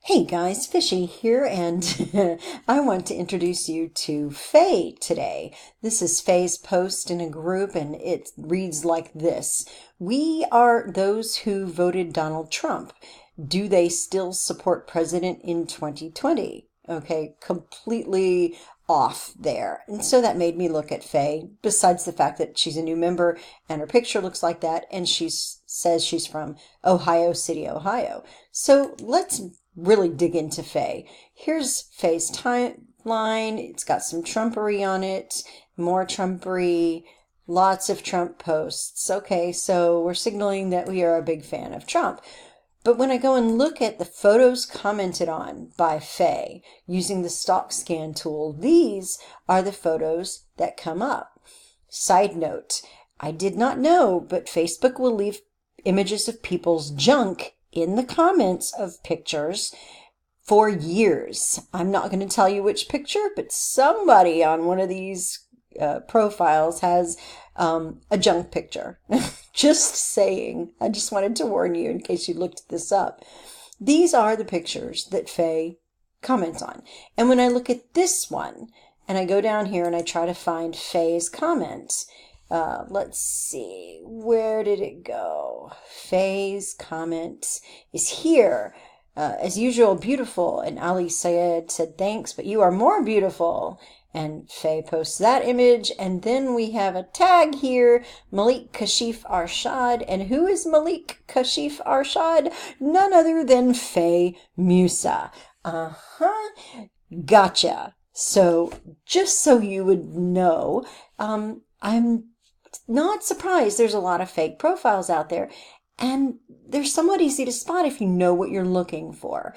Hey guys, Fishy here, and I want to introduce you to Faye today. This is Faye's post in a group, and it reads like this. We are those who voted Donald Trump. Do they still support president in 2020? Okay, completely off there. And so that made me look at Faye, besides the fact that she's a new member and her picture looks like that, and she says she's from Ohio City, Ohio. So let's really dig into Faye. Here's Faye's timeline. It's got some Trumpery on it, more Trumpery, lots of Trump posts. Okay, so we're signaling that we are a big fan of Trump. But when I go and look at the photos commented on by Faye using the stock scan tool, these are the photos that come up. Side note, I did not know, but Facebook will leave images of people's junk in the comments of pictures for years. I'm not going to tell you which picture, but somebody on one of these profiles has a junk picture. Just saying. I just wanted to warn you in case you looked this up. These are the pictures that Faye comments on. And when I look at this one, and I go down here and I try to find Faye's comment, let's see, where did it go? Faye's comment is here. As usual, beautiful. And Ali Sayed said, thanks, but you are more beautiful. And Faye posts that image. And then we have a tag here, Malik Kashif Arshad. And who is Malik Kashif Arshad? None other than Faye Musa. Gotcha. So just so you would know, I'm not surprised there's a lot of fake profiles out there, and they're somewhat easy to spot if you know what you're looking for.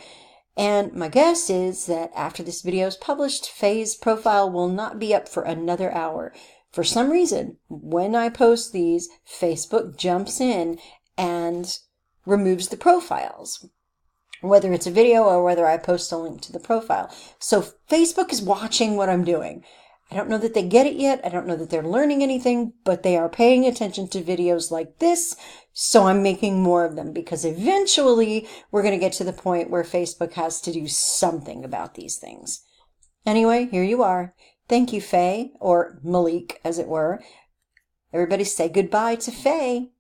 And my guess is that after this video is published, Faye's profile will not be up for another hour. For some reason, when I post these, Facebook jumps in and removes the profiles, whether it's a video or whether I post a link to the profile. So Facebook is watching what I'm doing. I don't know that they get it yet. I don't know that they're learning anything, but they are paying attention to videos like this. So I'm making more of them because eventually we're going to get to the point where Facebook has to do something about these things. Anyway, here you are. Thank you, Faye, or Malik, as it were. Everybody say goodbye to Faye.